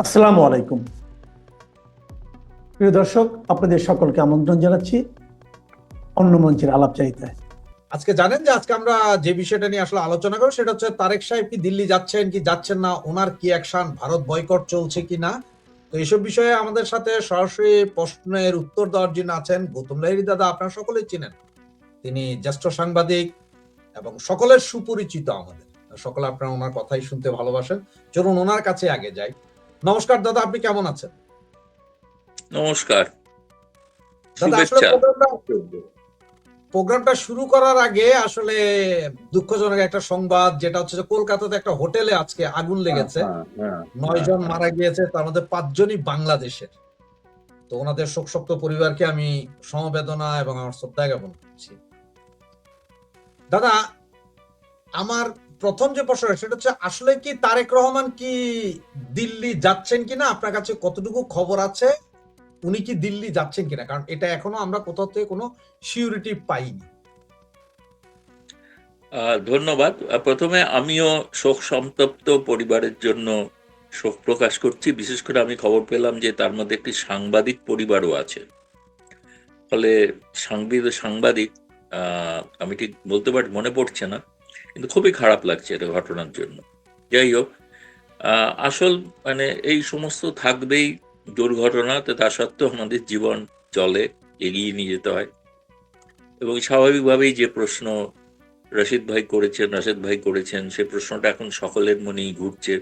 আসসালামু আলাইকুম। প্রিয় দর্শক, আপনাদের সকলকে আমন্ত্রণ জানাচ্ছি অন্য মঞ্চের আলাপচারিতায়। আজকে জানেন যে আজকে আমরা যে বিষয়টা নিয়ে আসলে আলোচনা করব সেটা হচ্ছে তারেক সাহেব কি দিল্লি যাচ্ছেন কি যাচ্ছেন না, ওনার কি অ্যাকশন, ভারত বয়কট চলছে কি না। তো এইসব বিষয়ে আমাদের সাথে সরাসরি প্রশ্নের উত্তর দেওয়ার জন্য আছেন গৌতম লাহিড়ী দাদা। আপনারা সকলেই চিনেন, তিনি জ্যেষ্ঠ সাংবাদিক এবং সকলের সুপরিচিত। আমাদের সকলে আপনারা ওনার কথাই শুনতে ভালোবাসেন। চলুন ওনার কাছে আগে যাই। নমস্কার দাদা, আপনি কেমন আছেন? নমস্কার, দাদা আসলে শুভেচ্ছা। প্রোগ্রামটা শুরু করার আগে আসলে দুঃখজনক একটা সংবাদ, যেটা হচ্ছে যে কলকাতাতে একটা হোটেলে আজকে আগুন লেগেছে। 9 জন মারা গিয়েছে, তার মধ্যে 5 জনই বাংলাদেশের। তো ওনাদের শোকসপ্ত পরিবারকে আমি সমবেদনা এবং আমার শ্রদ্ধা জ্ঞাপন করছি। দাদা, আমার প্রথম যে প্রশ্ন সেটা হচ্ছে আসলে কি তারেক রহমান কি দিল্লি যাচ্ছেন কিনা, আপনার কাছে কতটুকু খবর আছে উনি কি দিল্লি যাচ্ছেন কিনা? কারণ এটা এখনো আমরা কোথাও থেকে কোনো সিউরিটি পাইনি। ধন্যবাদ। প্রথমে আমিও শোক সন্তপ্ত পরিবারের জন্য শোক প্রকাশ করছি। বিশেষ করে আমি খবর পেলাম যে তার মধ্যে একটি সাংবাদিক পরিবারও আছে। ফলে সাংবাদিক আমি ঠিক বলতে পারি, মনে পড়ছে না, কিন্তু খুবই খারাপ লাগছে এটা ঘটনার জন্য। যাই হোক, আসল মানে এই সমস্ত থাকবেই দুর্ঘটনা, তো তা সত্ত্বেও আমাদের জীবন চলে, এগিয়ে নিয়ে যেতে হয়। এবং স্বাভাবিকভাবেই যে প্রশ্ন রাশিদ ভাই করেছেন সে প্রশ্নটা এখন সকলের মনেই ঘুরছে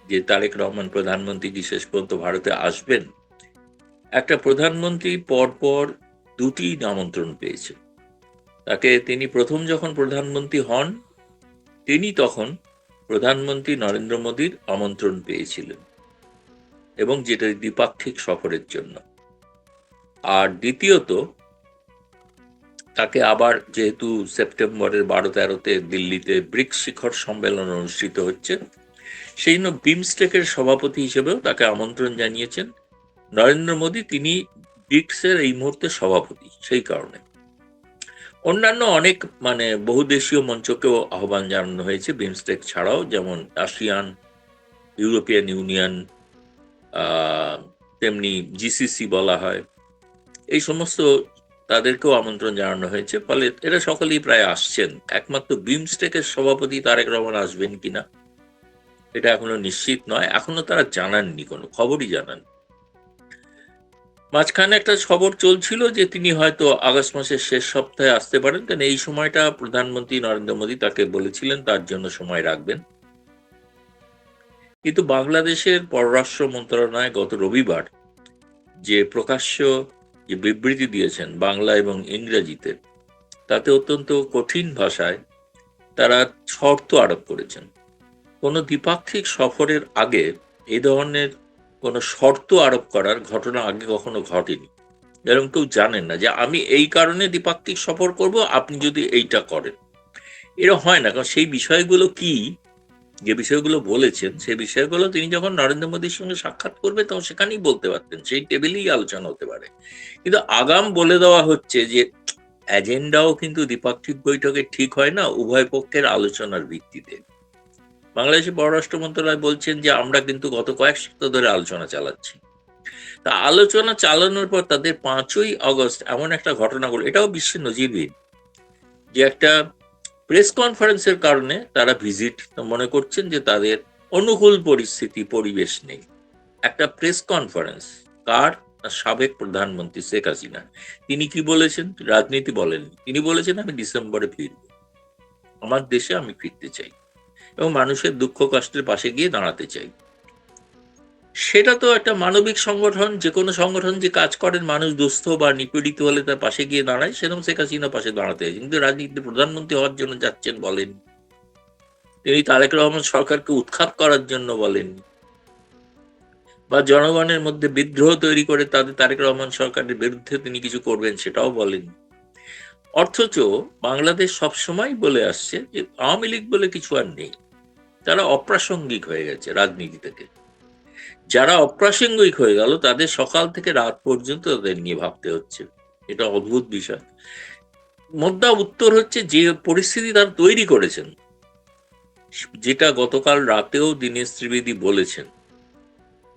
যে তারেক রহমান প্রধানমন্ত্রী কি শেষ পর্যন্ত ভারতে আসবেন। একটা প্রধানমন্ত্রী পরপর দুটি আমন্ত্রণ পেয়েছে। তিনি প্রথম যখন প্রধানমন্ত্রী হন তিনি তখন প্রধানমন্ত্রী নরেন্দ্র মোদীর আমন্ত্রণ পেয়েছিলেন, এবং যেটা দ্বিপাক্ষিক সফরের জন্য। আর দ্বিতীয়ত তাকে আবার, যেহেতু সেপ্টেম্বরের 12-13-তে দিল্লিতে ব্রিক্স শিখর সম্মেলন অনুষ্ঠিত হচ্ছে, সেই জন্য বিমস্টেকের সভাপতি হিসেবেও তাকে আমন্ত্রণ জানিয়েছেন নরেন্দ্র মোদী। তিনি ব্রিক্সের এই মুহূর্তে সভাপতি, সেই কারণে অন্যান্য অনেক বহুদেশীয় মঞ্চকেও আহ্বান জানানো হয়েছে বিমস্টেক ছাড়াও, যেমন আসিয়ান, ইউরোপিয়ান ইউনিয়ন, তেমনি জিসিসি বলা হয়, এই সমস্ত তাদেরকেও আমন্ত্রণ জানানো হয়েছে। ফলে এরা সকলেই প্রায় আসছেন। একমাত্র বিমস্টেকের সভাপতি তারেক রহমান আসবেন কিনা এটা এখনো নিশ্চিত নয়, এখনো তারা জানাননি, কোনো খবরই জানান। মাঝখানে একটা খবর চলছিল যে তিনি হয়তো আগস্ট মাসের শেষ সপ্তাহে আসতে পারেন, কারণ এই সময়টা প্রধানমন্ত্রী নরেন্দ্র মোদী তাকে বলেছিলেন তার জন্য সময় রাখবেন। কিন্তু বাংলাদেশের পররাষ্ট্র মন্ত্রণালয় গত রবিবার যে প্রকাশ্য যে বিবৃতি দিয়েছেন বাংলা এবং ইংরেজিতে, তাতে অত্যন্ত কঠিন ভাষায় তারা শর্ত আরোপ করেছেন। কোনো দ্বিপাক্ষিক সফরের আগে এই ধরনের কোনো শর্ত আরোপ করার ঘটনা আগে কখনো ঘটেনি। এরকম কেউ জানেন না যে আমি এই কারণে দ্বিপাক্ষিক সফর করব, আপনি যদি এইটা করেন। এরা হয় না, কারণ সেই বিষয়গুলো কি, যে বিষয়গুলো বলেছেন সেই বিষয়গুলো তিনি যখন নরেন্দ্র মোদীর সঙ্গে সাক্ষাৎ করবে তখন সেখানেই বলতে পারতেন, সেই টেবিলেই আলোচনা হতে পারে। কিন্তু আগাম বলে দেওয়া হচ্ছে যে এজেন্ডাও কিন্তু দ্বিপাক্ষিক বৈঠকে ঠিক হয় না, উভয় পক্ষের আলোচনার ভিত্তিতে। বাংলাদেশের পররাষ্ট্র মন্ত্রণালয় বলছেন যে আমরা কিন্তু গত কয়েক সপ্তাহ ধরে আলোচনা চালাচ্ছি। তা আলোচনা চালানোর পর তাদের 5ই আগস্ট এমন একটা ঘটনা ঘটল, এটাও বিশ্বের নজিরবিহীন, যে একটা প্রেস কনফারেন্সের কারণে তারা ভিজিট মনে করছেন যে তাদের অনুকূল পরিবেশ নেই। একটা প্রেস কনফারেন্স কার? সাবেক প্রধানমন্ত্রী শেখ হাসিনা। তিনি কি বলেছেন? রাজনীতি বলেননি, তিনি বলেছেন আমি ডিসেম্বরে ফিরব, আমার দেশে আমি ফিরতে চাই এবং মানুষের দুঃখ কষ্টের পাশে গিয়ে দাঁড়াতে চাই। সেটা তো একটা মানবিক সংগঠন, যে কোনো সংগঠন যে কাজ করেন, মানুষ দুস্থ বা নিপীড়িত হলে তার পাশে গিয়ে দাঁড়ায়, সেরকম শেখ হাসিনা পাশে দাঁড়াতে হয়। কিন্তু রাজনীতিতে প্রধানমন্ত্রী হওয়ার জন্য যাচ্ছেন বলেন, তিনি তারেক রহমান সরকারকে উৎখাত করার জন্য বলেন, বা জনগণের মধ্যে বিদ্রোহ তৈরি করে তাদের তারেক রহমান সরকারের বিরুদ্ধে তিনি কিছু করবেন সেটাও বলেন। অথচ বাংলাদেশ সবসময় বলে আসছে যে আওয়ামী লীগ বলে কিছু আর নেই, তারা অপ্রাসঙ্গিক হয়ে গেছে রাজনীতি থেকে। যারা অপ্রাসঙ্গিক হয়ে গেল তাদের সকাল থেকে রাত পর্যন্ত তাদের নিয়ে ভাবতে হচ্ছে, এটা অদ্ভুত বিষয়। মুদ্রা উত্তর হচ্ছে যে পরিস্থিতি তারা তৈরি করেছেন, যেটা গতকাল রাতেও দীনেশ ত্রিবেদী বলেছেন,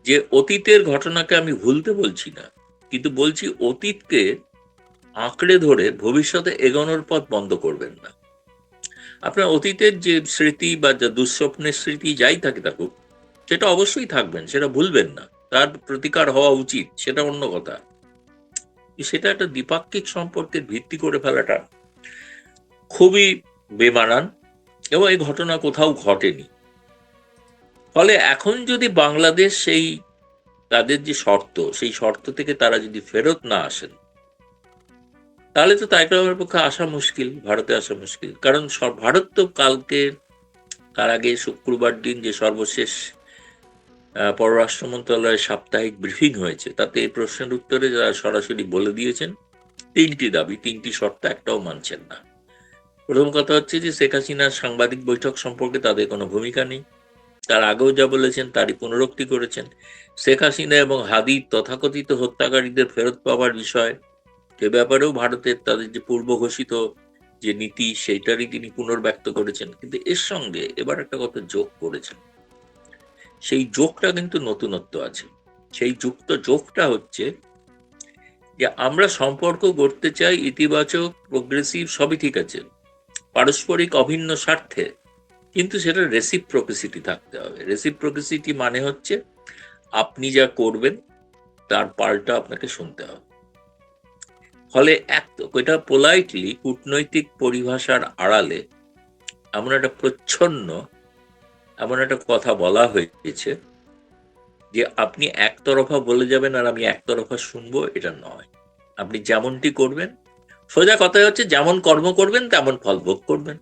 যে অতীতের ঘটনাকে আমি ভুলতে বলছি না, কিন্তু বলছি অতীতকে আঁকড়ে ধরে ভবিষ্যতে এগোনোর পথ বন্ধ করবেন না। আপনার অতীতের যে স্মৃতি বা যা দুঃস্বপ্নের স্মৃতি যাই থাকে থাকুক, সেটা অবশ্যই থাকবেন, সেটা ভুলবেন না, তার প্রতিকার হওয়া উচিত, সেটা অন্য কথা। সেটা একটা দ্বিপাক্ষিক সম্পর্কের ভিত্তি করে ফেলাটা খুবই বেমানান, এবং এই ঘটনা কোথাও ঘটেনি। ফলে এখন যদি বাংলাদেশ সেই তাদের যে শর্ত, সেই শর্ত থেকে তারা যদি ফেরত না আসেন, তাহলে তো তারেক রহমানের পক্ষে আসা মুশকিল, ভারতে আসা মুশকিল। কারণ ভারত তো কালকে, তার আগে শুক্রবার দিন যে সর্বশেষ পররাষ্ট্র মন্ত্রণালয়ের সাপ্তাহিক ব্রিফিং হয়েছে, তাতে এই প্রশ্নের উত্তরে যারা সরাসরি বলে দিয়েছেন 3টি দাবি, 3টি শর্ত একটাও মানছেন না। প্রথম কথা হচ্ছে যে শেখ হাসিনার সাংবাদিক বৈঠক সম্পর্কে তাদের কোনো ভূমিকা নেই। তার আগেও যা বলেছেন তারই পুনরুক্তি করেছেন। শেখ হাসিনা এবং হাদি তথাকথিত হত্যাকারীদের ফেরত পাওয়ার বিষয়, এ ব্যাপারেও ভারতের তাদের যে পূর্ব ঘোষিত যে নীতি, সেইটারই তিনি পুনর্ব্যক্ত করেছেন। কিন্তু এর সঙ্গে এবার একটা কথা যোগ করেছেন, সেই যোগটা কিন্তু নতুনত্ব আছে। সেই যোগটা হচ্ছে যে আমরা সম্পর্ক গড়তে চাই ইতিবাচক, প্রোগ্রেসিভ, সবই ঠিক আছে, পারস্পরিক অভিন্ন স্বার্থে, কিন্তু সেটা রেসিপ্রোসিটি থাকতে হবে। রেসিপ্রোসিটি মানে হচ্ছে আপনি যা করবেন তার পাল্টা আপনাকে শুনতে হবে। ফলে এটা পোলাইটলি কূটনৈতিক পরিভাষার আড়ালে এমন একটা প্রচ্ছন্ন, এমন একটা কথা বলা হয়েছে যে আপনি একতরফা বলে যাবেন আর আমি একতরফা শুনবো, এটা নয়। আপনি যেমনটি করবেন, সোজা কথাই হচ্ছে যেমন কর্ম করবেন তেমন ফল ভোগ করবেন।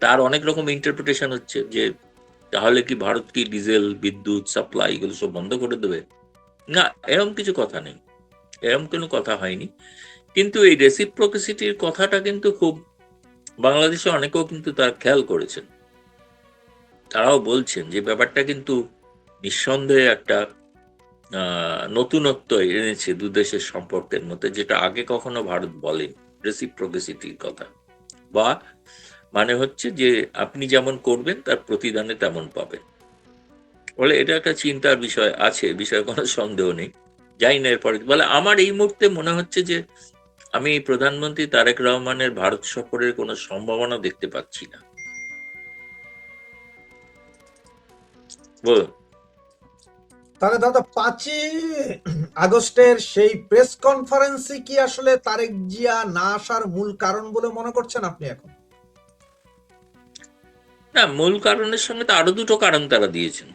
তার অনেক রকম ইন্টারপ্রিটেশন হচ্ছে যে তাহলে কি ভারত কি ডিজেল, বিদ্যুৎ সাপ্লাই এগুলো সব বন্ধ করে দেবে? না, এরকম কিছু কথা নেই, এরকম কোনো কথা হয়নি। কিন্তু এই রেসিপ্রোসিটির কথাটা কিন্তু খুব বাংলাদেশে অনেকেও কিন্তু তার খেয়াল করেছেন। তারাও বলছেন যে ব্যাপারটা কিন্তু নিঃসন্দেহে একটা নতুনত্ব এনেছে দু দেশের সম্পর্কের মধ্যে, যেটা আগে কখনো ভারত বলেনি। রেসিপ্রোসিটির কথা, বা মানে হচ্ছে যে আপনি যেমন করবেন তার প্রতিদানে তেমন পাবেন। বলে এটা একটা চিন্তার বিষয় আছে, বিষয়ে কোনো সন্দেহ নেই। যাই না এরপরে বলে, আমার এই মুহূর্তে মনে হচ্ছে যে আমি প্রধানমন্ত্রী তারেক রহমানের ভারত সফরের কোনো সম্ভাবনা দেখতে পাচ্ছি না। বলুন। তাহলে দাদা 5ই আগস্টের সেই প্রেস কনফারেন্সে কি আসলে তারেক জিয়া না আসার মূল কারণ বলে মনে করছেন আপনি এখন? না, মূল কারণের সঙ্গে তো আরো দুটো কারণ তারা দিয়েছেন,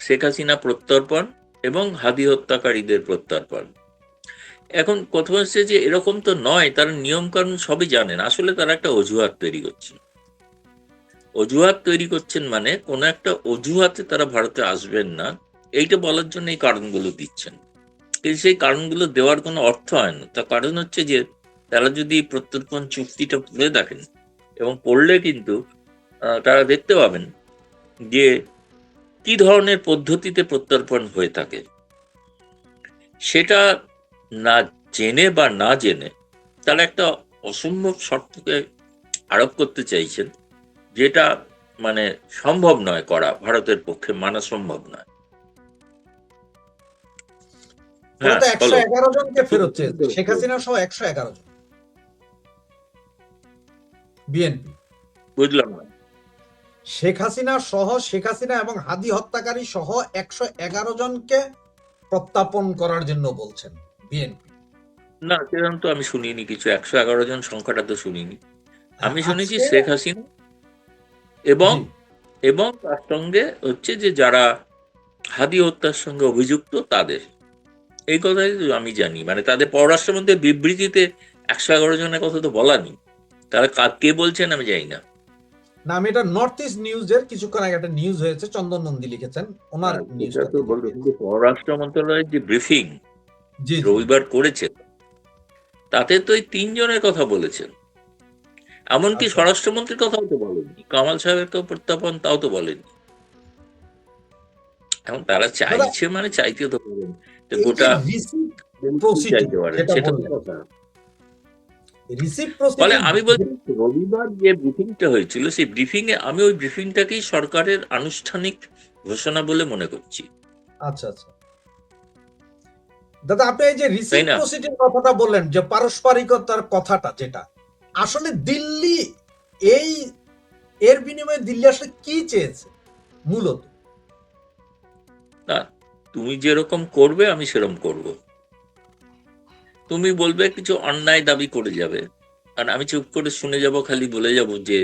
শেখ হাসিনা প্রত্যর্পণ এবং হাদি হত্যাকারীদের প্রত্যর্পণ। এখন কথা হচ্ছে যে এরকম তো নয়, তারা নিয়ম কানুন সবই জানেন, আসলে তারা একটা অজুহাত তৈরি করছেন। অজুহাত তৈরি করছেন মানে কোন একটা অজুহাতে তারা ভারতে আসবেন না, এইটা বলার জন্য এই কারণগুলো দিচ্ছেন। কিন্তু সেই কারণগুলো দেওয়ার কোনো অর্থ হয় না। তার কারণ হচ্ছে যে তারা যদি প্রত্যর্পণ চুক্তিটা পড়ে দেখেন, এবং পড়লে কিন্তু তারা দেখতে পাবেন যে কি ধরনের পদ্ধতিতে প্রত্যর্পণ হয়ে থাকে। সেটা না জেনে বা না জেনে তারা একটা অসম্ভব শর্তকে আরোপ করতে চাইছেন, যেটা মানে সম্ভব নয় করা, ভারতের পক্ষে মানা সম্ভব নয়। ওরা তো হ্যাঁ, বলো। 111 জনকে ফেরত চেয়েছে, শেখ হাসিনা সহ 111 জন। বিএনপি বুঝলাম না। শেখ হাসিনা এবং হাদি হত্যাকারী সহ 111 জনকে প্রত্যাপন করার জন্য বলছেন বিএনপি। না, সেরকম তো আমি শুনিনি কিছু, 111 জন সংখ্যাটা তো শুনিনি। আমি শুনেছি শেখ হাসিনা এবং এবং তার সঙ্গে হচ্ছে যে যারা হাদি হত্যার সঙ্গে অভিযুক্ত তাদের, এই কথাই আমি জানি। মানে তাদের পররাষ্ট্রমন্ত্রীর বিবৃতিতে 111 জনের কথা তো বলা নেই। তারা কে বলছেন আমি জানি না। না, আমি এটা নর্থ ইস্ট নিউজের কিছুক্ষণ আগে একটা নিউজ হয়েছে, চন্দন নন্দী লিখেছেন ওনার নিউজটা। তো বলবো, কিন্তু পররাষ্ট্র মন্ত্রণালয়ের যে ব্রিফিং জি রবিবার করেছে, তাতে তো এই 3 জনের কথা বলেছেন। এমনকি স্বরাষ্ট্রমন্ত্রীর কথাও তো বলেননি, কামাল সাহেবের তো প্রত্যাপন তাও তো বলেননি। এখন তারা চাইছে, মানে চাইতে তো পারেন, গোটা চাইতে পারেন, সেটা তো কথা। ফলে আমি বলছি রবিবার যে ব্রিফিংটা হয়েছিল, সেই ব্রিফিং এ আমি ওই ব্রিফিংটাকেই সরকারের আনুষ্ঠানিক ঘোষণা বলে মনে করছি। আচ্ছা আচ্ছা দাদা, আপনি এই যে তাই না? রিসিপ্রোসিটির কথাটা বললেন, যে পারস্পরিকতার কথাটা, যেটা আসলে দিল্লি এই এর বিনিময়ে দিল্লি আসলে কি চেয়েছে মূলত? না, তুমি যেরকম করবে আমি সেরকম করব। তুমি বলবে কিছু অন্যায় দাবি করে যাবে, আর আমি চুপ করে শুনে যাব, খালি বলে যাব যে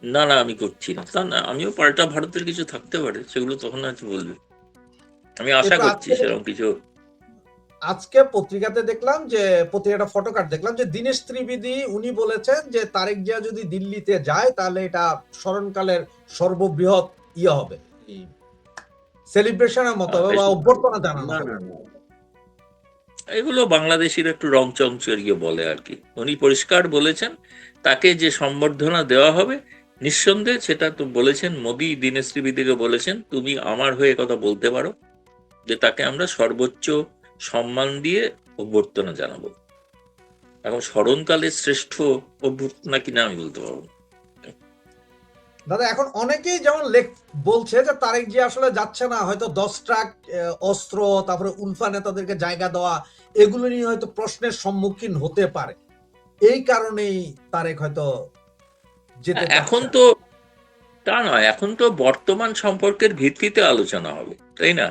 না না আমি করছি না। তা না, আমিও পাল্টা ভারতের কিছু থাকতে পারে, সেগুলো তখন আছে বলবে। আমি আশা এরপর করছি সেরকম কিছু। আজকে পত্রিকাতে দেখলাম, যে পত্রিকাটা ফটোকার্ড দেখলাম, যে দীনেশ ত্রিবেদী উনি বলেছেন যে তারেক জিয়া যদি দিল্লিতে যায় তাহলে এটা স্মরণকালের সর্ববৃহৎ হবে, সেলিব্রেশনের মতো হবে বা অভ্যর্থনা জানানো না হবে। না না, এগুলো বাংলাদেশির একটু রং চমচরিয়ে বলে আর কি। উনি পরিষ্কার বলেছেন তাকে যে সম্বর্ধনা দেওয়া হবে, নিঃসন্দেহে সেটা তো বলেছেন মোদী দীনেশ ত্রিবেদীকে বলেছেন তুমি আমার হয়ে কথা বলতে পারো, যে তাকে আমরা সর্বোচ্চ সম্মান দিয়ে অভ্যর্থনা জানাবো। এখন স্মরণকালের শ্রেষ্ঠ অভ্যর্থনা কিনা আমি বলতে পারবো না। দাদা, এখন অনেকেই যেমন বলছে যে তারেক জি আসলে যাচ্ছে না, হয়তো 10 ট্রাক অস্ত্র, তারপরে উলফা নেতাদেরকে জায়গা দেওয়া, এগুলো নিয়ে হয়তো প্রশ্নের সম্মুখীন হতে পারে, এই কারণেই তারেক হয়তো যেতে এখন চাচ্ছে না। তো তা নয়, এখন তো বর্তমান সম্পর্কের ভিত্তিতে আলোচনা হবে, তাই না?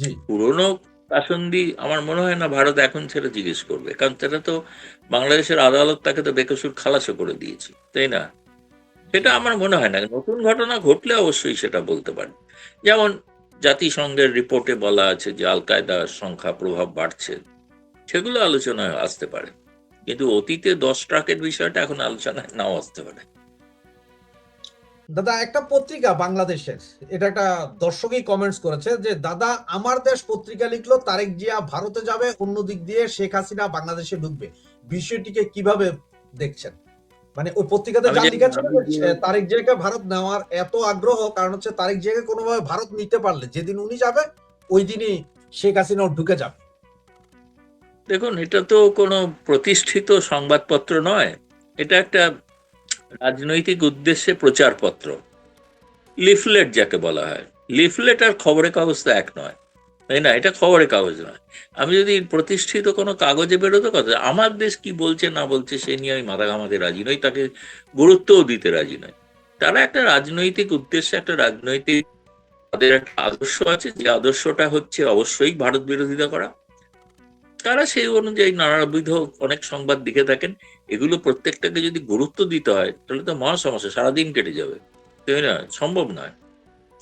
জি, পুরনো কাসন্দি আমার মনে হয় না ভারত এখন সেটা জিজ্ঞেস করবে, কারণ সেটা তো বাংলাদেশের আদালত তাকে তো বেকসুর খালাসও করে দিয়েছে, তাই না? সেটা আমার মনে হয় না। নতুন ঘটনা ঘটলে অবশ্যই সেটা বলতে পারে। যেমন জাতিসংঘের রিপোর্টে বলা আছে যে আল কায়দার সংখ্যা প্রভাব বাড়ছে, সেগুলো আলোচনায় আসতে পারে। কিন্তু অতীতে 10 ট্রাকের বিষয়টা এখন আলোচনায় নাও আসতে পারে। দাদা, একটা পত্রিকা বাংলাদেশের, এটা একটা দর্শকই কমেন্টস করেছে যে দাদা, আমার দেশ পত্রিকা লিখলো তারেক জিয়া ভারতে যাবে, অন্য দিক দিয়ে শেখ হাসিনা বাংলাদেশে ঢুকবে, বিষয়টিকে কিভাবে দেখছেন? মানে ওই পত্রিকাতে আমি যা জানি লিখেছিল আমি যে তারেক জিয়াকে ভারত নেওয়ার এত আগ্রহ, কারণ হচ্ছে তারেক জিয়াকে কোনোভাবে ভারত নিতে পারলে যেদিন উনি যাবে ওই দিনই শেখ হাসিনাও ঢুকে যাবে। দেখুন, এটা তো কোনো প্রতিষ্ঠিত সংবাদপত্র নয়, এটা একটা রাজনৈতিক উদ্দেশ্যে প্রচারপত্র, লিফলেট যাকে বলা হয়। লিফলেট আর খবরের কাগজ তো এক নয়, তাই না? এটা খবরের কাগজ নয়। আমি যদি প্রতিষ্ঠিত কোনো কাগজে বেরোতে কথা, আমার দেশ কি বলছে না বলছে সে নিয়ে আমি মাথা ঘামাতে রাজি নই, তাকে গুরুত্বও দিতে রাজি নই। তারা একটা রাজনৈতিক উদ্দেশ্যে, একটা রাজনৈতিক, তাদের একটা আদর্শ আছে, যে আদর্শটা হচ্ছে অবশ্যই ভারত বিরোধিতা করা। তারা সেই অনুযায়ী নানাবিধ অনেক সংবাদ লিখে থাকেন। এগুলো প্রত্যেকটাকে যদি গুরুত্ব দিতে হয় তাহলে তো মহা সমস্যা, সারাদিন কেটে যাবে, তাই না? সম্ভব নয়।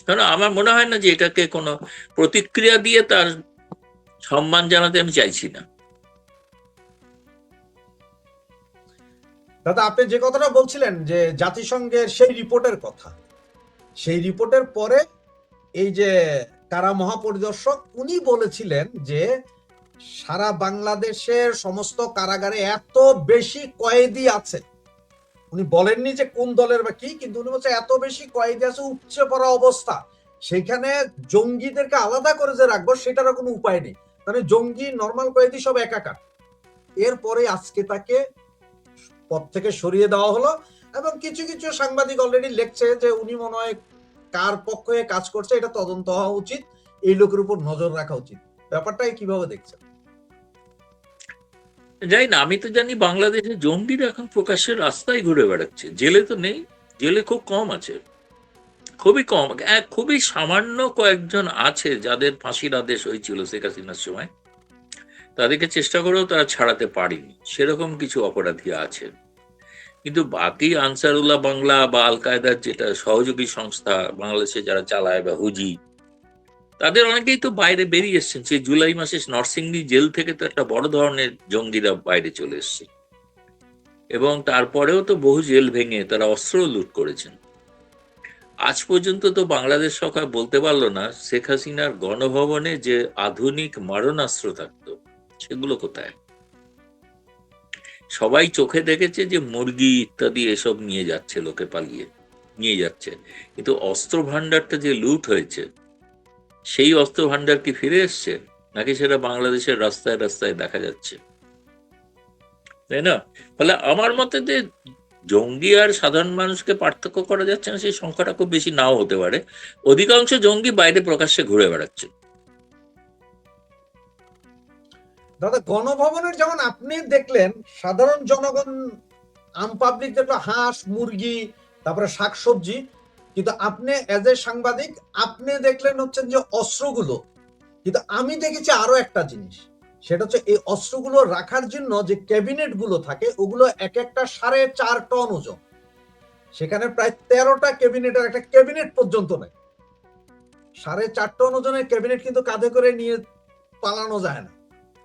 কারণ আমার মনে হয় না যে এটাকে কোনো প্রতিক্রিয়া দিয়ে তার সম্মান জানাতে আমি চাইছি না। দাদা, আপনি যে কথাটা বলছিলেন যে জাতিসংঘের সেই রিপোর্টের কথা, সেই রিপোর্টের পরে এই যে কারা মহাপরিদর্শক উনি বলেছিলেন যে সারা বাংলাদেশের সমস্ত কারাগারে এত বেশি কয়েদি আছে, উনি বলেননি যে কোন দলের বা কি, কিন্তু উনি বলছে এত বেশি কয়েদি আছে, উপচে পড়া অবস্থা, সেখানে জঙ্গিদেরকে আলাদা করে যে রাখবো সেটারও কোনো উপায় নেই, মানে জঙ্গি নর্মাল কয়েদি সব একাকার। এরপরে আজকে তাকে পদ থেকে সরিয়ে দেওয়া হলো, এবং কিছু কিছু সাংবাদিক অলরেডি লিখছে যে উনি মনে হয় কার পক্ষে কাজ করছে এটা তদন্ত হওয়া উচিত, এই লোকের উপর নজর রাখা উচিত। ব্যাপারটাকে কিভাবে দেখছেন? যাই না, আমি তো জানি বাংলাদেশে জঙ্গিরা এখন প্রকাশ্যের রাস্তায় ঘুরে বেড়াচ্ছে, জেলে তো নেই, জেলে খুব কম আছে, খুবই কম। খুবই সামান্য কয়েকজন আছে যাদের ফাঁসির আদেশ হয়েছিল শেখ হাসিনার সময়, তাদেরকে চেষ্টা করেও তারা ছাড়াতে পারেনি, সেরকম কিছু অপরাধী আছে। কিন্তু বাকি আনসারুল্লাহ বাংলা বা আল কায়দার যেটা সহযোগী সংস্থা বাংলাদেশে যারা চালায়, বা হুজি, তাদের অনেকেই তো বাইরে বেরিয়ে এসছেন। সেই জুলাই মাসে নরসিংদী জেল থেকে তো একটা বড় ধরনের জঙ্গিরা বাইরে চলে এসছে, এবং তারপরেও তো বহু জেল ভেঙে তারা অস্ত্র লুট করেছেন। আজ পর্যন্ত তো বাংলাদেশ সরকার বলতে পারলো না শেখ হাসিনার গণভবনে যে আধুনিক মারণাস্ত্র থাকতো সেগুলো কোথায়। সবাই চোখে দেখেছে যে মুরগি ইত্যাদি এসব নিয়ে যাচ্ছে, লোকে পালিয়ে নিয়ে যাচ্ছে, কিন্তু অস্ত্র ভান্ডারটা যে লুট হয়েছে, সেই অস্ত্র ভান্ডার কি ফিরে এসছে, নাকি সেটা বাংলাদেশের রাস্তায় রাস্তায় দেখা যাচ্ছে, তাই না? ফলে আমার মতে যে জঙ্গি আর সাধারণ মানুষকে পার্থক্য করা যাচ্ছে না, সেই সংখ্যাটা খুব বেশি নাও হতে পারে। অধিকাংশ জঙ্গি বাইরে প্রকাশ্যে ঘুরে বেড়াচ্ছে, দাদা গণভবনের যেমন আপনি দেখলেন, সাধারণ জনগণ আম পাবলিক দেখলো হাঁস মুরগি তারপরে শাকসবজি, কিন্তু আপনি এজ এ সাংবাদিক আপনি দেখলেন হচ্ছে যে অস্ত্রগুলো। কিন্তু আমি দেখেছি আরো একটা জিনিস, সেটা হচ্ছে এই অস্ত্রগুলো রাখার জন্য যে ক্যাবিনেট গুলো থাকে ওগুলো এক একটা 4.5 টন ওজন। সেখানে প্রায় 13টা ক্যাবিনেটের একটা ক্যাবিনেট পর্যন্ত নেই। 4.5 টন ওজনের ক্যাবিনেট কিন্তু কাঁধে করে নিয়ে পালানো যায় না।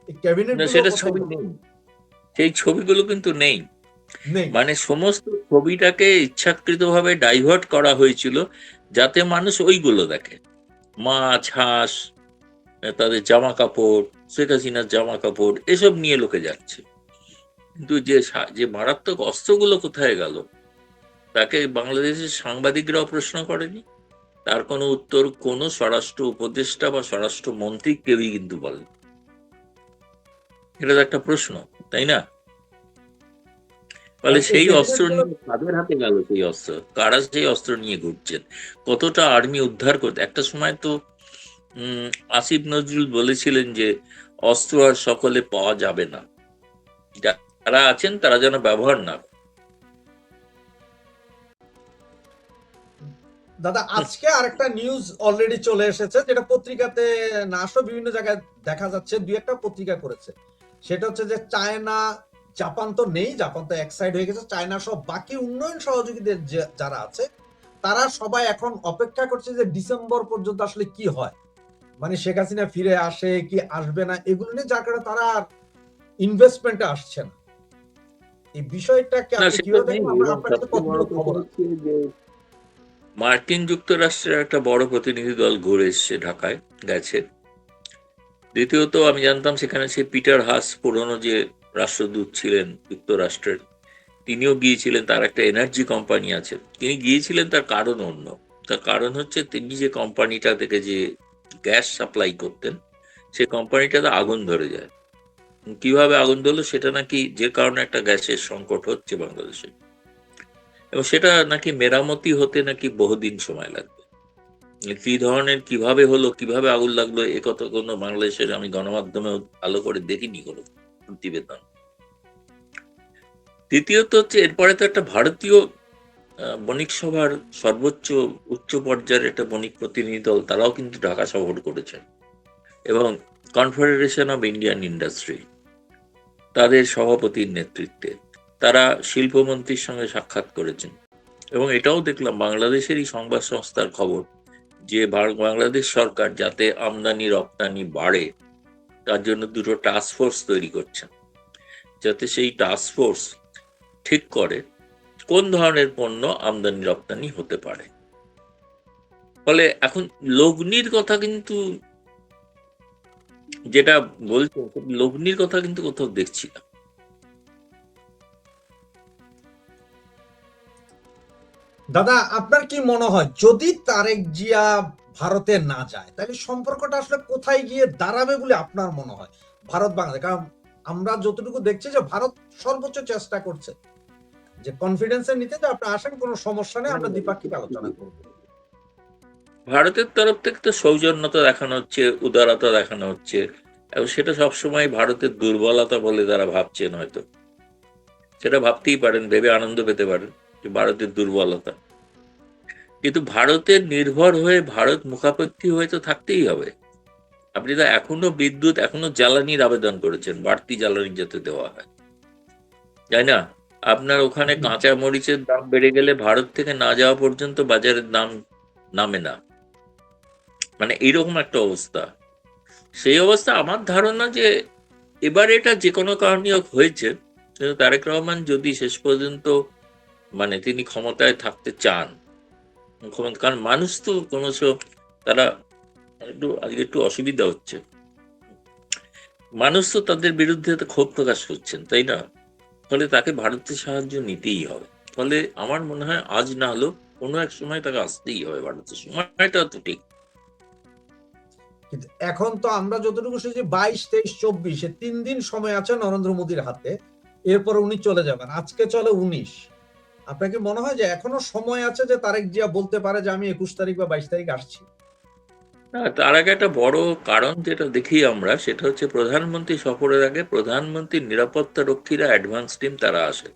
এই ক্যাবিনেট না, গুলো সেটা কোথায় ছবি নেই, সেই ছবিগুলো কিন্তু নেই। নেই? মানে সমস্ত ছবিটাকে ইচ্ছাকৃতভাবে ডাইভার্ট করা হয়েছিল যাতে মানুষ ওইগুলো দেখে, মাছ হাঁস, তাদের জামা কাপড়, শেখ হাসিনার জামা কাপড়, এসব নিয়ে লোকে যাচ্ছে। কিন্তু যে মারাত্মক অস্ত্রগুলো কোথায় গেল তাকে বাংলাদেশের সাংবাদিকরাও প্রশ্ন করেনি, তার কোনো উত্তর কোনো স্বরাষ্ট্র উপদেষ্টা বা স্বরাষ্ট্র মন্ত্রী কেউই কিন্তু বলেন। এটা তো একটা প্রশ্ন, তাই না? ফলে এই সেই অস্ত্র ক্যাবিনেট গুলো নিয়ে কাদের হাতে গেল, সেই অস্ত্র কারা সেই অস্ত্র নিয়ে ঘুরছেন, কতটা আর্মি উদ্ধার করতে। একটা সময় তো আসিফ নজরুল বলেছিলেন যে অস্ত্র আর সকলে পাওয়া যাবে না, যারা আছেন তারা যেন ব্যবহার না করে। দাদা আজকে আরেকটা নিউজ অলরেডি চলে এসেছে, যেটা পত্রিকাতে না আসলে বিভিন্ন জায়গায় দেখা যাচ্ছে, দুই একটা পত্রিকা করেছে। সেটা হচ্ছে যে চায়না, জাপান তো নেই, জাপান তো এক সাইড হয়ে গেছে, চায়না সহ বাকি উন্নয়ন সহযোগীদের যারা আছে তারা সবাই এখন অপেক্ষা করছে যে ডিসেম্বর পর্যন্ত আসলে কি হয়, মানে শেখ হাসিনা ফিরে আসে কি আসবে না এগুলো নিয়ে, যার কারণে তারা আর ইনভেস্টমেন্টে আসছে না। এই বিষয়টাকে না, আপনি সেটা কিভাবে নেই। দেখেন? এবং আপনার কাছে সবচেয়ে বড় কতগুলো কথা খবর আছে? হচ্ছে যে মার্কিন যুক্তরাষ্ট্রের একটা বড় প্রতিনিধি দল ঘুরে এসছে, ঢাকায় গেছে। দ্বিতীয়ত আমি জানতাম সেখানে সে পিটার হাস, পুরনো যে রাষ্ট্রদূত ছিলেন যুক্তরাষ্ট্রের, তিনিও গিয়েছিলেন। তার একটা এনার্জি কোম্পানি আছে, তিনি গিয়েছিলেন তার কারণ অন্য। তার কারণ হচ্ছে তিনি যে কোম্পানিটা থেকে যে গ্যাস সাপ্লাই করতেন, সে কোম্পানিটাতে আগুন ধরে যায়। কিভাবে আগুন ধরলো সেটা নাকি, যে কারণে একটা গ্যাসের সংকট হচ্ছে বাংলাদেশে, এবং সেটা নাকি মেরামতি হতে নাকি বহুদিন সময় লাগবে। কি ধরনের, কিভাবে হলো, কিভাবে আগুন লাগলো, এ কথা কোনো বাংলাদেশের আমি গণমাধ্যমে ভালো করে দেখিনি কোনো প্রতিবেদন। দ্বিতীয়ত হচ্ছে এরপরে তো একটা ভারতীয় বণিক সভার সর্বোচ্চ উচ্চ পর্যায়ের একটা বণিক প্রতিনিধি দল, তারাও কিন্তু ঢাকা সফর করেছেন, এবং কনফেডারেশন অফ ইন্ডিয়ান ইন্ডাস্ট্রি, তাদের সভাপতির নেতৃত্বে তারা শিল্পমন্ত্রীর সঙ্গে সাক্ষাৎ করেছেন। এবং এটাও দেখলাম বাংলাদেশেরই সংবাদ সংস্থার খবর যে বাংলাদেশ সরকার যাতে আমদানি রপ্তানি বাড়ে তার জন্য দুটো টাস্ক ফোর্স তৈরি করছেন, যাতে সেই টাস্ক ফোর্স ঠিক করে কোন ধরনের পণ্য আমদানি রপ্তানি হতে পারে। ফলে এখন লগ্নির কথা কিন্তু, যেটা বলছেন, লগ্নির কথা কিন্তু কোথাও দেখছি না। দাদা আপনার কি মনে হয় যদি তারেক জিয়া ভারতে না যায় তাহলে সম্পর্কটা আসলে কোথায় গিয়ে দাঁড়াবে বলে আপনার মনে হয় ভারত বাংলাদেশ? কারণ আমরা যতটুকু দেখছি যে ভারত সর্বোচ্চ চেষ্টা করছে যে কনফিডেন্সে নিতে, যে আপনি আসেন কোনো সমস্যা নেই, আমরা দ্বিপাক্ষিক আলোচনা করব। ভারতের তরফ থেকে তো সৌজন্যতা দেখানো হচ্ছে, উদারতা দেখানো হচ্ছে, এবং সেটা সবসময় ভারতের দুর্বলতা বলে তারা ভাবছেন, হয়তো সেটা ভাবতেই পারেন, ভেবে আনন্দ পেতে পারেন যে ভারতের দুর্বলতা। কিন্তু ভারতের নির্ভর হয়ে, ভারত মুখাপেক্ষী হয়ে তো থাকতেই হবে। আপনি তো এখনো বিদ্যুৎ, এখনো জ্বালানির আবেদন করেছেন, বাড়তি জ্বালানি যাতে দেওয়া হয়, তাই না? আপনার ওখানে কাঁচা মরিচের দাম বেড়ে গেলে ভারত থেকে না যাওয়া পর্যন্ত বাজারের দাম নামে না, মানে এইরকম একটা অবস্থা। সেই অবস্থা আমার ধারণা যে এবার এটা যে কোনো কারণে হয়েছে, কিন্তু তারেক রহমান যদি শেষ পর্যন্ত, মানে তিনি ক্ষমতায় থাকতে চান, কারণ মানুষ তো ক্রমশ, তারা আজকে একটু অসুবিধা হচ্ছে, মানুষ তো তাদের বিরুদ্ধে ক্ষোভ প্রকাশ করছেন, তাই না? ফলে তাকে ভারতের সাহায্য নিতেই হবে। ফলে আমার মনে হয় আজ না হলেও কোনো এক সময় তাকে আসতেই হবে ভারতের, সময়টা তো ঠিক। কিন্তু এখন তো আমরা যতটুকু শুনছি 22, 23, 24 3 দিন সময় আছে নরেন্দ্র মোদীর হাতে, এরপর উনি চলে যাবেন, আজকে চলে 19। আপনাকে মনে হয় যে এখনো সময় আছে যে তারেক জিয়া বলতে পারে যে আমি 21 তারিখ বা 22 তারিখ আসছি? না, তার আগে একটা বড় কারণ যেটা দেখি আমরা, সেটা হচ্ছে প্রধানমন্ত্রী সফরের আগে প্রধানমন্ত্রীর নিরাপত্তা রক্ষীরা অ্যাডভান্স টিম তারা আসে।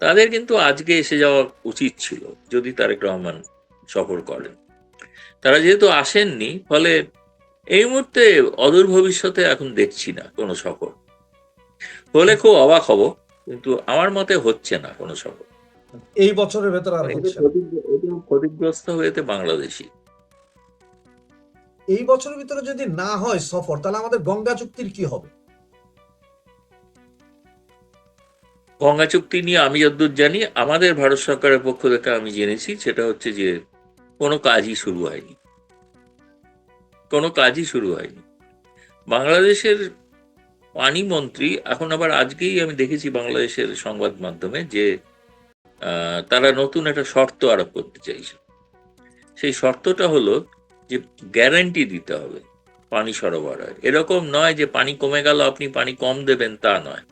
তাদের কিন্তু আজকে এসে যাওয়া উচিত ছিল যদি তারেক রহমান সফর করেন। তারা যেহেতু আসেননি, ফলে এই মুহূর্তে অদূর ভবিষ্যতে এখন দেখছি না কোনো সফর। হলে খুব অবাক হব, কিন্তু আমার মতে হচ্ছে না কোনো সফর। এই বছরের ভেতরে আর হচ্ছে না। এতে ক্ষতিগ্রস্ত হয়েছে বাংলাদেশি। এই বছরের ভিতরে যদি না হয় সফর, তাহলে আমাদের গঙ্গা চুক্তির কি হবে? গঙ্গা চুক্তি নিয়ে আমি যতদূর জানি, আমাদের ভারত সরকারের পক্ষ থেকে আমি জেনেছি, সেটা হচ্ছে যে কোনো কাজই শুরু হয়নি, কোনো কাজই শুরু হয়নি। বাংলাদেশের পানি মন্ত্রী এখন আবার, আজকেই আমি দেখেছি বাংলাদেশের সংবাদ মাধ্যমে যে তারা নতুন একটা শর্ত আরোপ করতে চাইছে। সেই শর্তটা হলো যে গ্যারান্টি দিতে হবে পানি সরবরাহ। এরকম নয় যে পানি কমে গেল আপনি পানি কম দেবেন, তা নয়।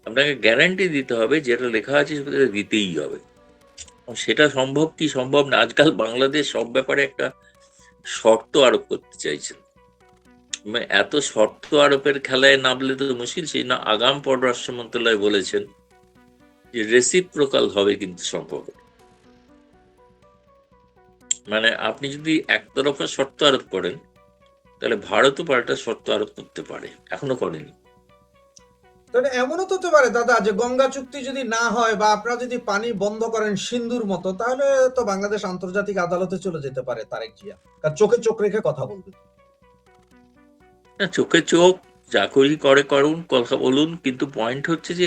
আপনাকে গ্যারান্টি দিতে হবে, যেটা লেখা আছে সেটা দিতেই হবে। সেটা সম্ভব কি সম্ভব না, আজকাল বাংলাদেশ সব ব্যাপারে একটা শর্ত আরোপ করতে চাইছেন। এত শর্ত আরোপের খেলায় নামলে তো মুশকিল। সেই না আগাম পররাষ্ট্র মন্ত্রণালয় বলেছেন যে রেসিপ্রোকাল হবে কিন্তু সম্পর্ক। মানে আপনি যদি একতরফা শর্ত আরোপ করেন, তাহলে ভারতও পাল্টা শর্ত আরোপ করতে পারে, এখনো করেনি। তাহলে এমনও তো হতে পারে দাদা, যে গঙ্গা চুক্তি যদি না হয় বা আপনারা যদি পানি বন্ধ করেন সিন্ধুর মতো, তাহলে তো বাংলাদেশ আন্তর্জাতিক আদালতে চলে যেতে পারে তারেক জিয়া, কারণ চোখে চোখ রেখে কথা বলবে। না, চোখে চোখ যা করি করে করুন, কথা বলুন, কিন্তু পয়েন্ট হচ্ছে যে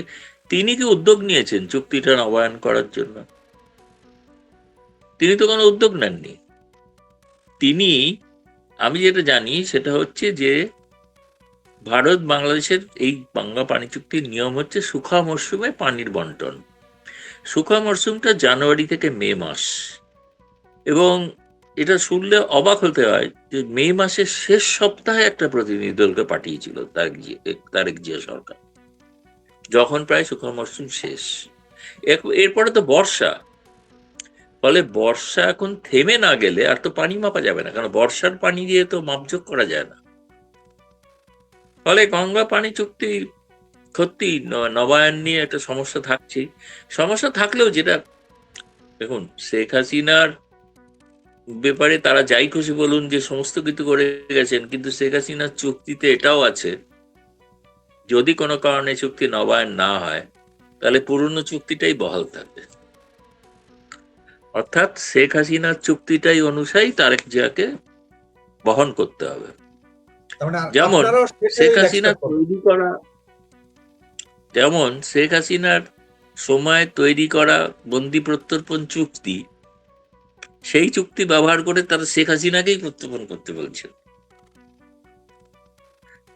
তিনি কি উদ্যোগ নিয়েছেন চুক্তিটা নবায়ন করার জন্য? তিনি তো কোনো উদ্যোগ নেননি। তিনি, আমি যেটা জানি সেটা হচ্ছে যে ভারত বাংলাদেশের এই গঙ্গা পানি চুক্তির নিয়ম হচ্ছে শুখা মরশুমে পানির বন্টন। শুখা মরশুমটা জানুয়ারি থেকে মে মাস, এবং এটা শুনলে অবাক হতে হয় যে মে মাসের শেষ সপ্তাহে একটা প্রতিনিধি দলকে পাঠিয়েছিল তারেক জিয়া সরকার, যখন প্রায় শুকনো মরশুম শেষ। এরপরে তো বর্ষা, ফলে বর্ষা এখন থেমে না গেলে আর তো পানি মাপা যাবে না, কারণ বর্ষার পানি দিয়ে তো মাপযোগ করা যায় না। ফলে গঙ্গা পানি চুক্তি সত্যি নবায়ন নিয়ে একটা সমস্যা থাকছে। সমস্যা থাকলেও যেটা, দেখুন, শেখ হাসিনার ব্যাপারে তারা যাই খুশি বলুন যে সমস্ত কিছু করে গেছেন, কিন্তু শেখ হাসিনার চুক্তিতে এটাও আছে, যদি কোনো কারণে চুক্তি নবায়ন না হয় তাহলে পুরনো চুক্তিটাই বহাল থাকবে। অর্থাৎ শেখ হাসিনার চুক্তিটাই অনুযায়ী তারেক জিয়াকে বহন করতে হবে। যেমন শেখ হাসিনার সময় তৈরি করা বন্দি প্রত্যর্পণ চুক্তি, সেই চুক্তি ব্যবহার করে তারা শেখ হাসিনাকেই প্রত্যর্পণ করতে বলছে,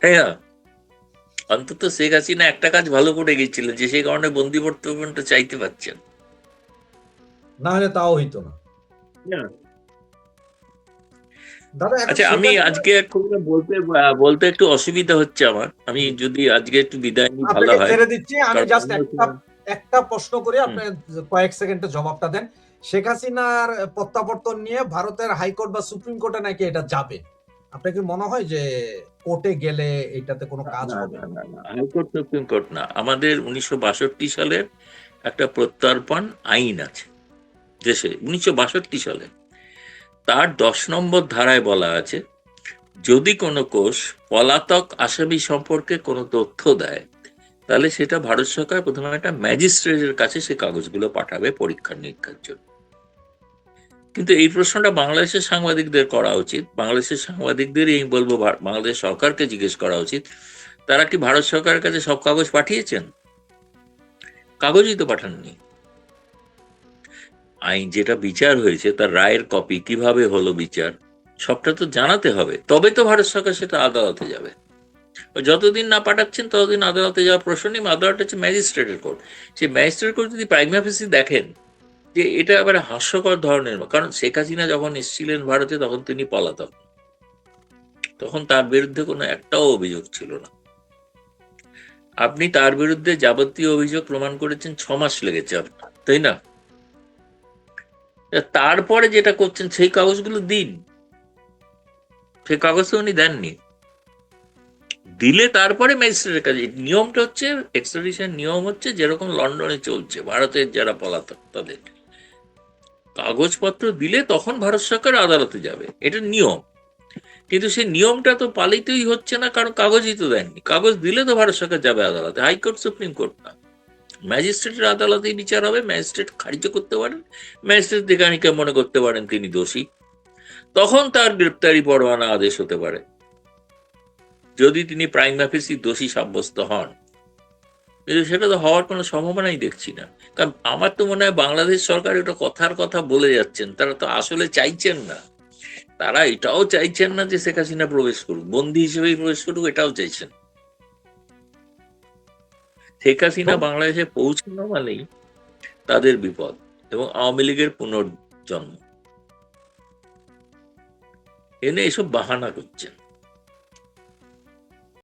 তাই না? অন্তত শেখ হাসিনা একটা কাজ ভালো করে গেছিলেন, যে সেই কারণে বন্দি প্রত্যর্পণটা চাইতে পারছেন, না হলে তাও হইতো না। আচ্ছা, আমি আজকে বলতে একটু অসুবিধা হচ্ছে আমার, আমি যদি আজকে একটু বিদায় নিই ভালো হয়। ছেড়ে দিচ্ছি, আমি জাস্ট একটা প্রশ্ন করে আপনি কয়েক সেকেন্ডে জবাবটা দেন। শেখ হাসিনার প্রত্যাবর্তন নিয়ে ভারতের হাইকোর্ট বা সুপ্রিম কোর্টে নাকি এটা যাবে, আপনার কি মনে হয় যে কোর্টে গেলে এটাতে কোনো কাজ হবে? না, হাইকোর্ট সুপ্রিম কোর্ট না, আমাদের 1962 সালের একটা প্রত্যর্পণ আইন আছে দেশে, 1962 সালে। তার 10 নম্বর ধারায় বলা আছে, যদি কোনো কোষ পলাতক আসামি সম্পর্কে কোনো তথ্য দেয়, তাহলে সেটা ভারত সরকার প্রথমে একটা ম্যাজিস্ট্রেটের কাছে সে কাগজগুলো পাঠাবে পরীক্ষা নিরীক্ষার জন্য। কিন্তু এই প্রশ্নটা বাংলাদেশের সাংবাদিকদের করা উচিত, বাংলাদেশের সাংবাদিকদেরই আমি বলবো, বাংলাদেশ সরকারকে জিজ্ঞেস করা উচিত, তারা কি ভারত সরকারের কাছে সব কাগজ পাঠিয়েছেন? কাগজই তো পাঠাননি। আইন যেটা বিচার হয়েছে তার রায়ের কপি, কিভাবে হলো বিচার, সবটা তো জানাতে হবে, তবে তো ভারত সরকার সেটা আদালতে যাবে। যতদিন না পাঠাচ্ছেন ততদিন আদালতে যাওয়ার প্রশ্ন নেই। আদালত হচ্ছে ম্যাজিস্ট্রেটের কোর্ট। সেই ম্যাজিস্ট্রেট কোর্ট যদি প্রাইমা ফেসি দেখেন যে এটা আবার হাস্যকর ধরনের, কারণ শেখ হাসিনা যখন এসেছিলেন ভারতে তখন তিনি পলাতক, তখন তার বিরুদ্ধে কোনো একটাও অভিযোগ ছিল না। আপনি তার বিরুদ্ধে যাবতীয় অভিযোগ প্রমাণ করেছেন, 6 মাস লেগেছে আপনার, তাই না? তারপরে যেটা করছেন সেই কাগজগুলো দিন, সে কাগজ তো উনি দেননি, দিলে তারপরে ম্যাজিস্ট্রেটের কাছে। নিয়মটা হচ্ছে, এক্সট্রাডিশন নিয়ম হচ্ছে যেরকম লন্ডনে চলছে, ভারতের যারা পলাতক তাদের কাগজপত্র দিলে তখন ভারত সরকার আদালতে যাবে, এটা নিয়ম। কিন্তু সেই নিয়মটা তো পালিতই হচ্ছে না, কারণ কাগজই তো দেননি। কাগজ দিলে তো ভারত সরকার যাবে আদালতে, হাইকোর্ট সুপ্রিম কোর্ট না। ম্যাজিস্ট্রেটের আদালতেই বিচার হবে, ম্যাজিস্ট্রেট খারিজ করতে পারেন, ম্যাজিস্ট্রেট দেখানিকে মনে করতে পারেন তিনি দোষী, তখন তার গ্রেপ্তারি পরোয়ানা আদেশ হতে পারে, যদি তিনি প্রাইমা ফেসি দোষী সাব্যস্ত হন। কিন্তু সেটা তো হওয়ার কোনো সম্ভাবনাই দেখছি না। কারণ আমার তো মনে হয় বাংলাদেশ সরকার এটা কথার কথা বলে যাচ্ছেন, তারা তো আসলে চাইছেন না। তারা এটাও চাইছেন না যে শেখ হাসিনা প্রবেশ করুক, বন্দী হিসেবেই প্রবেশ করুক, এটাও চাইছেন। শেখ হাসিনা বাংলাদেশে পৌঁছানো মানেই তাদের বিপদ এবং আওয়ামী লীগের পুনর্জন্ম। এনে এসব বাহানা করছেন।